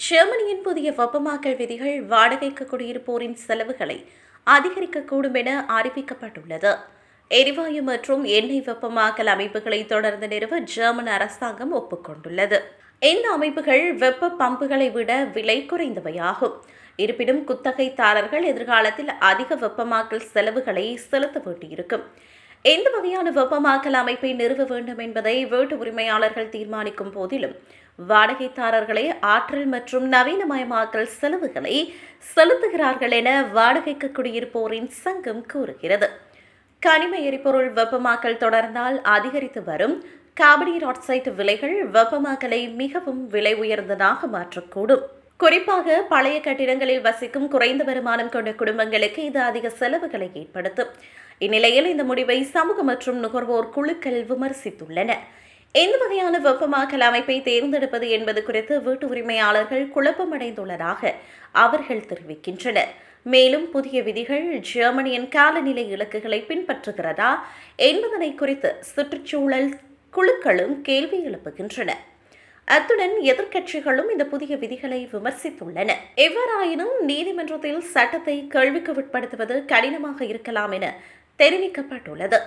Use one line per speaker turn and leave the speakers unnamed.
ஜெர்மனியின் புதிய வெப்பமாக்கல் விதிகள் வாடகைக்கு குடியிருப்போரின் செலவுகளை அதிகரிக்கக்கூடும் என அறிவிக்கப்பட்டுள்ளது. எரிவாயு மற்றும் எண்ணெய் வெப்பமாக்கல் அமைப்புகளை தொடர்ந்து நிறுவ ஜெர்மன் அரசாங்கம் ஒப்புக்கொண்டுள்ளது. இந்த அமைப்புகள் வெப்ப பம்புகளை விட விலை குறைந்தவையாகும். இருப்பினும் குத்தகைதாரர்கள் எதிர்காலத்தில் அதிக வெப்பமாக்கல் செலவுகளை செலுத்த வேண்டியிருக்கும். எந்த வகையான வெப்பமாக்கல் அமைப்பை நிறுவ வேண்டும் என்பதை வீட்டு உரிமையாளர்கள் தீர்மானிக்கும் போதிலும் வாடகைதாரர்களே ஆற்றல் மற்றும் நவீனமயமாக்கல் செலவுகளை செலுத்துகிறார்கள் என வாடகைக்கு குடியிருப்போரின் சங்கம் கூறுகிறது. கனிம எரிபொருள் வெப்பமாக்கல் தொடர்ந்தால் அதிகரித்து வரும் கார்பன் டை ஆக்சைடு விலைகள் வெப்பமாக்கலை மிகவும் விலை உயர்ந்ததாக மாற்றக்கூடும். குறிப்பாக பழைய கட்டிடங்களில் வசிக்கும் குறைந்த வருமானம் கொண்ட குடும்பங்களுக்கு இது அதிக செலவுகளை ஏற்படுத்தும். இந்நிலையில் இந்த முடிவை சமூக மற்றும் நுகர்வோர் குழுக்கள் விமர்சித்துள்ளன. எந்த வகையான வெப்பமாக்கல் அமைப்பை தேர்ந்தெடுப்பது என்பது குறித்து வீட்டு உரிமையாளர்கள் குழப்பமடைந்துள்ளதாக அவர்கள் தெரிவிக்கின்றனர். மேலும் புதிய விதிகள் ஜெர்மனியின் காலநிலை இலக்குகளை பின்பற்றுகிறதா என்பதனை குறித்து சுற்றுச்சூழல் குழுக்களும் கேள்வி எழுப்புகின்றன. அத்துடன் எதிர்க்கட்சிகளும் இந்த புதிய விதிகளை விமர்சித்துள்ளன. எவ்வாறாயினும் நீதிமன்றத்தில் சட்டத்தை கேள்விக்கு உட்படுத்துவது கடினமாக இருக்கலாம் என தெரிவிக்கப்பட்டுள்ளது.